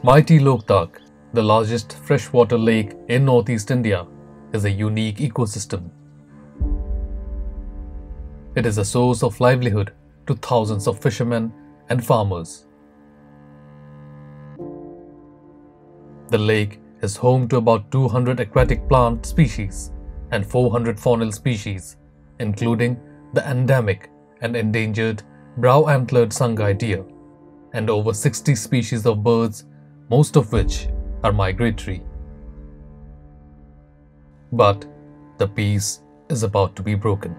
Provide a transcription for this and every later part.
Mighty Loktak, the largest freshwater lake in northeast India, is a unique ecosystem. It is a source of livelihood to thousands of fishermen and farmers. The lake is home to about 200 aquatic plant species and 400 faunal species, including the endemic and endangered brow-antlered Sangai deer, and over 60 species of birds, most of which are migratory. But the peace is about to be broken.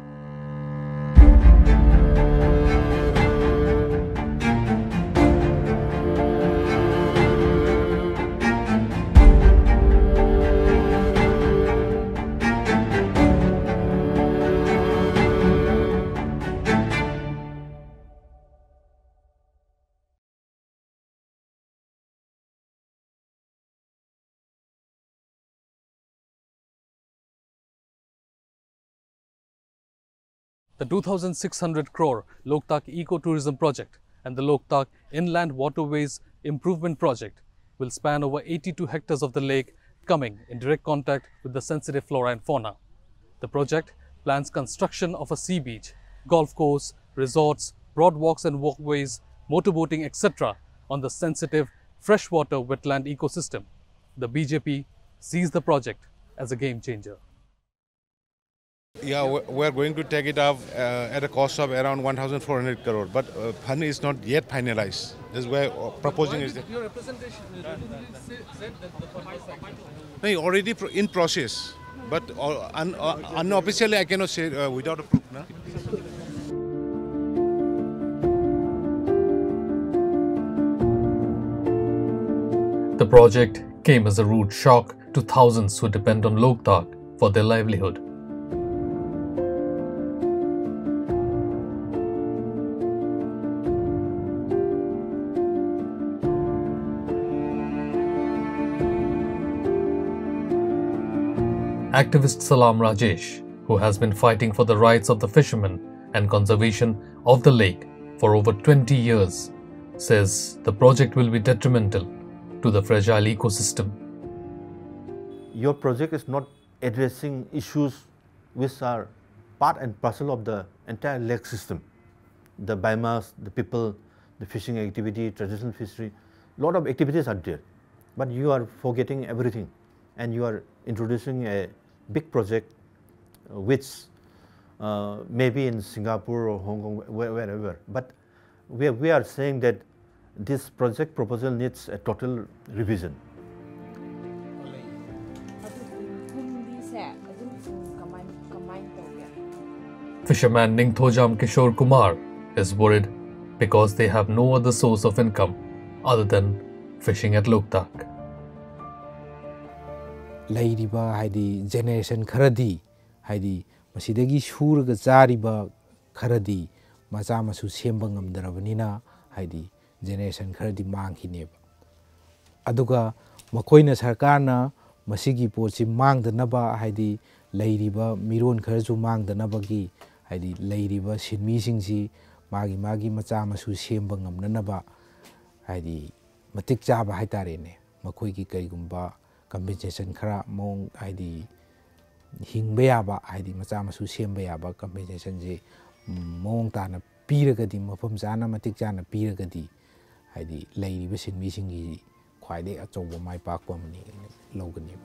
The 2,600 crore Loktak Eco-Tourism Project and the Loktak Inland Waterways Improvement Project will span over 82 hectares of the lake, coming in direct contact with the sensitive flora and fauna. The project plans construction of a sea beach, golf course, resorts, boardwalks and walkways, motorboating, etc. on the sensitive freshwater wetland ecosystem. The BJP sees the project as a game changer. Yeah, we're going to take it up at a cost of around 1,400 crore, but fund is not yet finalized. This is why proposing is that. Your representation said that the fund is finalized. No, already in process, but unofficially I cannot say without a proof. No? The project came as a rude shock to thousands who depend on Loktak for their livelihood. Activist Salam Rajesh, who has been fighting for the rights of the fishermen and conservation of the lake for over 20 years, says the project will be detrimental to the fragile ecosystem. Your project is not addressing issues which are part and parcel of the entire lake system. The biomass, the people, the fishing activity, traditional fishery, a lot of activities are there. But you are forgetting everything and you are introducing a big project which maybe in Singapore or Hong Kong, wherever. But we are saying that this project proposal needs a total revision. Fisherman Ningthojam Kishore Kumar is worried because they have no other source of income other than fishing at Loktak. Lairiba haidi generation kharadi haidi masidagi shuraga zariba kharadi macha masu semba ngamdarabanina haidi generation kharadi manghineba aduga makoina sarkarna masigi potsi mangdanaba haidi lairiba miron kharaju mangdanabagi haidi lairiba sinmi singsi magi macha masu semba ngamnanaba haidi matik chaba haitarene makoigi karigumba compensation khara mong haidi hingba yaba haidi macha masu semba yaba compensation je mong tana piragadi mafam jana matik jana piragadi haidi lairiba sinmi singi khwaide achoba mai pakpa mani logani.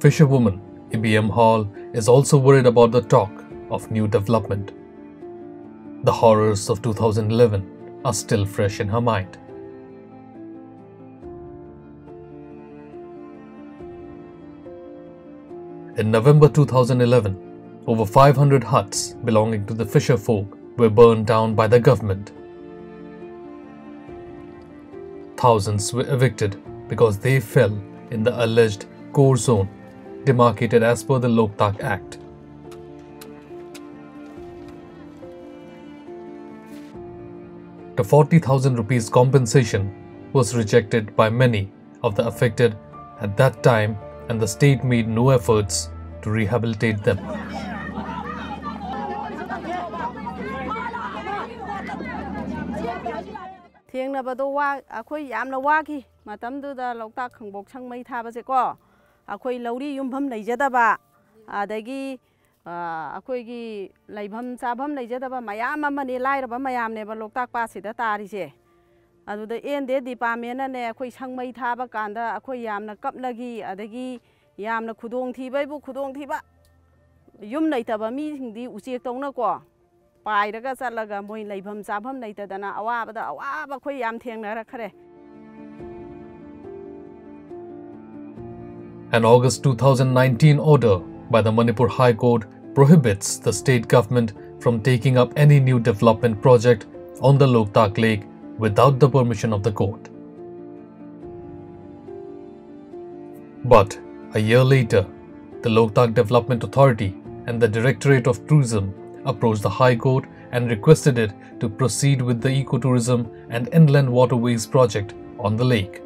Fisherwoman IBM Hall is also worried about the talk of new development. The horrors of 2011 are still fresh in her mind. In November 2011, over 500 huts belonging to the fisher folk were burned down by the government. Thousands were evicted because they fell in the alleged core zone demarcated as per the Loktak Act. The 40,000 rupees compensation was rejected by many of the affected at that time and the state made no efforts to rehabilitate them. ꯊꯦꯡꯅꯕꯗꯣ ꯑꯩꯈꯣꯏ ꯌꯥꯝꯅ ꯋꯥꯈꯤ ꯃꯇꯝꯗꯨꯗ ꯂꯣꯛꯇꯥꯛ ꯈꯪꯕꯣꯛ ꯁꯪꯃꯩ ꯊꯥꯕꯁꯦꯀꯣ ꯑꯩꯈꯣꯏ ꯂꯧꯔꯤ ꯌꯨꯝꯐꯝ ꯂꯩꯖꯗꯕ ꯑꯗꯒꯤ ꯑꯩꯈꯣꯏꯒꯤ ꯂꯩꯐꯝ ꯆꯥꯐꯝ ꯂꯩꯖꯗꯕ ꯃꯌꯥꯝ ꯑꯃꯅꯦ ꯂꯥꯏꯔꯕ ꯃꯌꯥꯝꯅꯦꯕ ꯂꯣꯛꯇꯥꯛ ꯄꯥꯠꯁꯤꯗ ꯇꯥꯔꯤꯁꯦ ꯑꯗꯨꯗ ꯑꯦꯟꯗꯦ ꯗꯤꯄꯥꯔꯠꯃꯦꯟꯅꯅꯦ ꯑꯩꯈꯣꯏ ꯁꯪꯃꯩ ꯊꯥꯕ ꯀꯥꯟꯗ ꯑꯩꯈꯣꯏ ꯌꯥꯝꯅ ꯀꯞꯅꯈꯤ ꯑꯗꯒꯤ ꯌꯥꯝꯅ ꯈꯨꯗꯣꯡꯊꯤꯕ ꯌꯨꯝ ꯂꯩꯇꯕ ꯃꯤꯁꯤꯡꯗꯤ ꯎꯆꯦꯛꯇꯧꯅꯀꯣ ꯄꯥꯏꯔꯒ ꯆꯠꯂꯒ ꯃꯣꯏ ꯂꯩꯐꯝ ꯆꯥꯐꯝ ꯂꯩꯇꯗꯅ ꯑꯋꯥꯕꯗ ꯑꯋꯥꯕ ꯑꯩꯈꯣꯏ ꯌꯥꯝ ꯊꯦꯡꯅꯔꯛꯈ꯭ꯔꯦ. An August 2019 order by the Manipur High Court prohibits the state government from taking up any new development project on the Loktak Lake without the permission of the court. But a year later, the Loktak Development Authority and the Directorate of Tourism approached the High Court and requested it to proceed with the ecotourism and inland waterways project on the lake.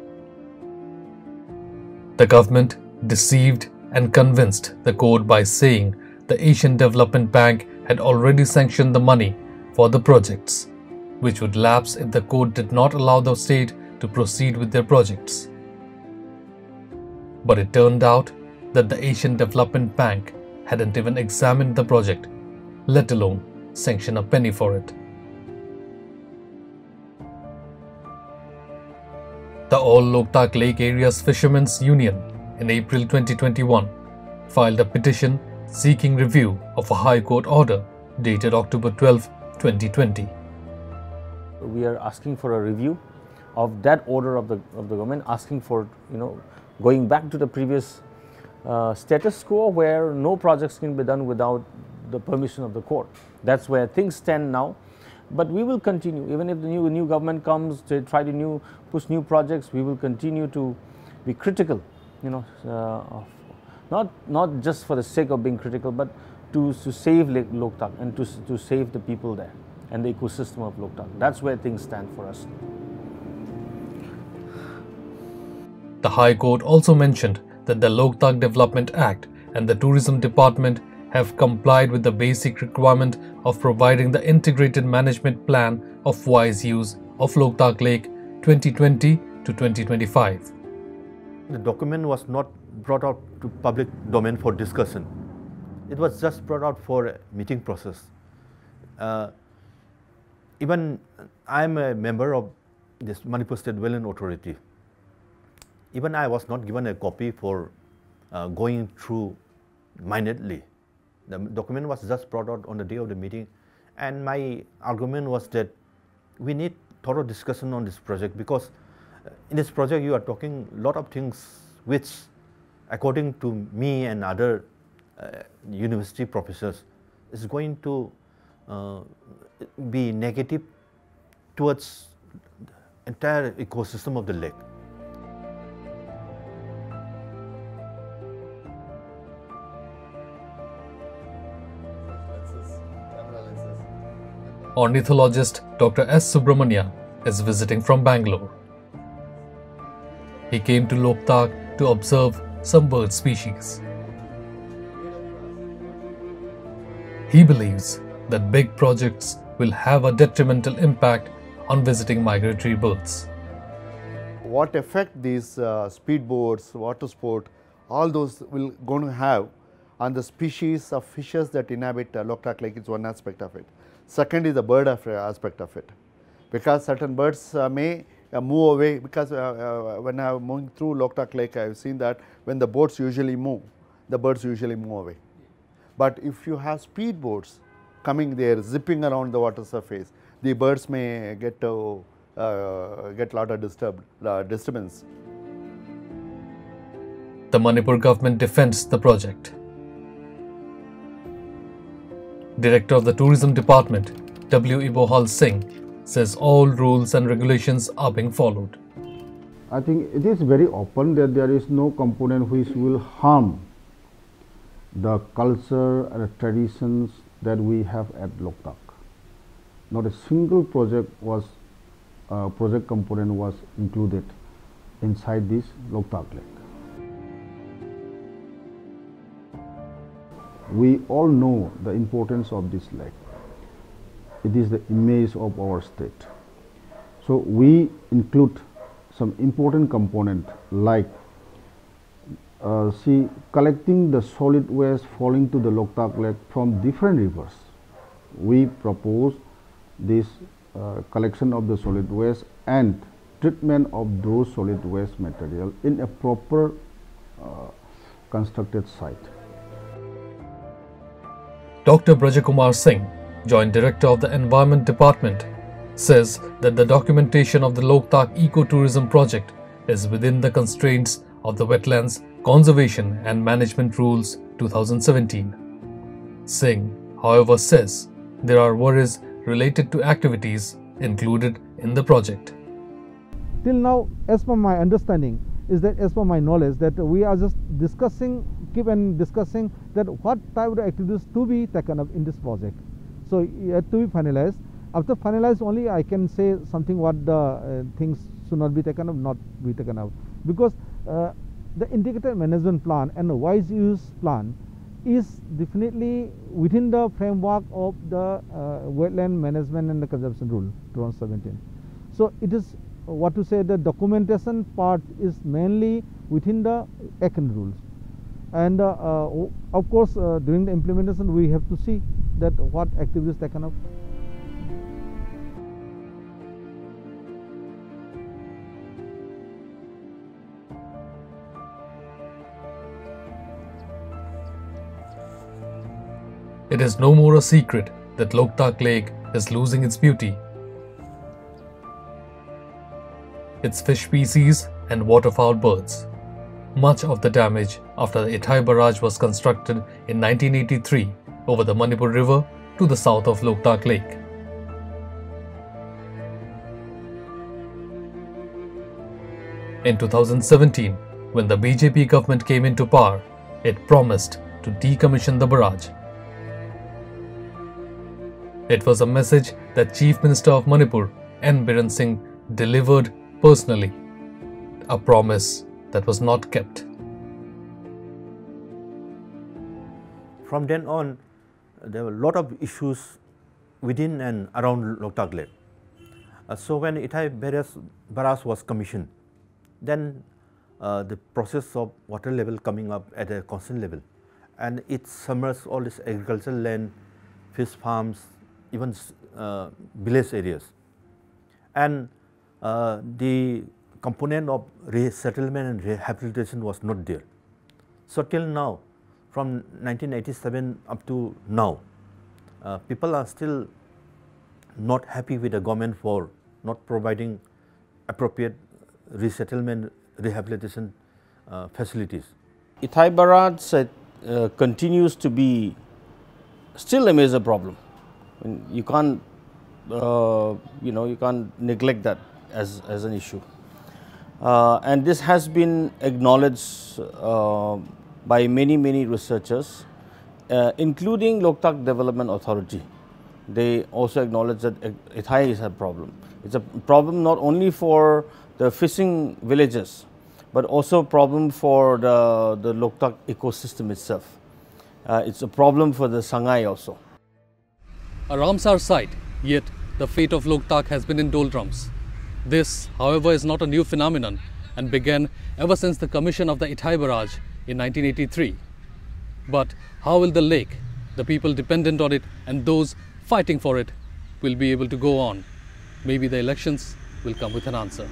The government deceived and convinced the court by saying the Asian Development Bank had already sanctioned the money for the projects, which would lapse if the court did not allow the state to proceed with their projects. But it turned out that the Asian Development Bank hadn't even examined the project, let alone sanction a penny for it. The All Loktak Lake Areas Fishermen's Union in April 2021 filed a petition seeking review of a High Court order dated October 12, 2020. We are asking for a review of that order of the government, asking for, going back to the previous status quo where no projects can be done without the permission of the court. That's where things stand now. But we will continue, even if the new government comes to try to push new projects, we will continue to be critical, not just for the sake of being critical, but to save Lake Loktak and to save the people there and the ecosystem of Loktak. That's where things stand for us. The High Court also mentioned that the Loktak Development Act and the Tourism Department have complied with the basic requirement of providing the integrated management plan of wise use of Loktak Lake 2020 to 2025. The document was not brought out to public domain for discussion. It was just brought out for a meeting process. Even I am a member of this Manipur State Wetland Authority. Even I was not given a copy for going through minutely. The document was just brought out on the day of the meeting, and my argument was that we need thorough discussion on this project, because in this project you are talking a lot of things which, according to me and other university professors, is going to be negative towards the entire ecosystem of the lake. Ornithologist Dr. S. Subramania is visiting from Bangalore. He came to Loktak to observe some bird species. He believes that big projects will have a detrimental impact on visiting migratory birds. What effect these speedboats, water sport, all those will going to have on the species of fishes that inhabit Loktak Lake is one aspect of it. Second is the bird aspect of it, because certain birds may move away, because when I am moving through Loktak Lake, I have seen that when the boats usually move, the birds usually move away. But if you have speedboats coming there, zipping around the water surface, the birds may get a lot of disturbance. The Manipur government defends the project. Director of the Tourism Department, W. Ibohal Singh, says all rules and regulations are being followed. I think it is very open that there is no component which will harm the culture and traditions that we have at Loktak. Not a single project component was included inside this Loktak Lake. We all know the importance of this lake. It is the image of our state. So we include some important component like collecting the solid waste falling to the Loktak Lake from different rivers. We propose this collection of the solid waste and treatment of those solid waste material in a proper constructed site. Dr. Brajakumar Singh, Joint Director of the Environment Department, says that the documentation of the Loktak Eco-Tourism Project is within the constraints of the Wetlands Conservation and Management Rules 2017. Singh, however, says there are worries related to activities included in the project. Till now, as per my understanding, is that as per my knowledge, that we are just discussing that what type of activities to be taken up in this project. So it to be finalized. After finalized, only I can say something what the things should not be taken up, not be taken up, because the integrated management plan and the wise use plan is definitely within the framework of the wetland management and the conservation rule 2017. So it is what to say, the documentation part is mainly within the ECN rules, and of course during the implementation we have to see that what activities taken up. It is no more a secret that Loktak Lake is losing its beauty. Its fish species and waterfowl birds. Much of the damage after the Ithai Barrage was constructed in 1983 over the Manipur River to the south of Loktak Lake. In 2017, when the BJP government came into power, it promised to decommission the barrage. It was a message that Chief Minister of Manipur, N. Biren Singh, delivered personally, a promise that was not kept. From then on, there were a lot of issues within and around Loktak Lake. So when Ithai Barrage was commissioned, then the process of water level coming up at a constant level, and it submerged all this agricultural land, fish farms, even village areas, and the component of resettlement and rehabilitation was not there. So till now, from 1987 up to now, people are still not happy with the government for not providing appropriate resettlement rehabilitation facilities. Ithai Barrage continues to be still a major problem. I mean, you can't, you can't neglect that as an issue. And this has been acknowledged by many researchers, including Loktak Development Authority. They also acknowledge that Ithai is a problem. It's a problem not only for the fishing villages, but also a problem for the Loktak ecosystem itself. It's a problem for the Sangai also. A Ramsar site, yet the fate of Loktak has been in doldrums. This, however, is not a new phenomenon and began ever since the commission of the Ithai Barrage in 1983. But how will the lake, the people dependent on it and those fighting for it will be able to go on? Maybe the elections will come with an answer.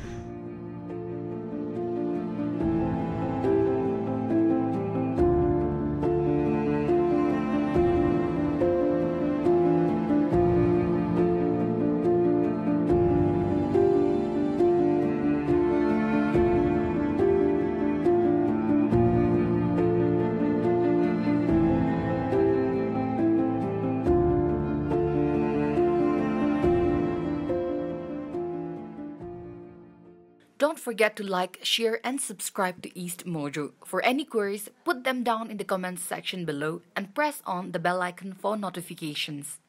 Don't forget to like, share and subscribe to EastMojo. For any queries, put them down in the comments section below and press on the bell icon for notifications.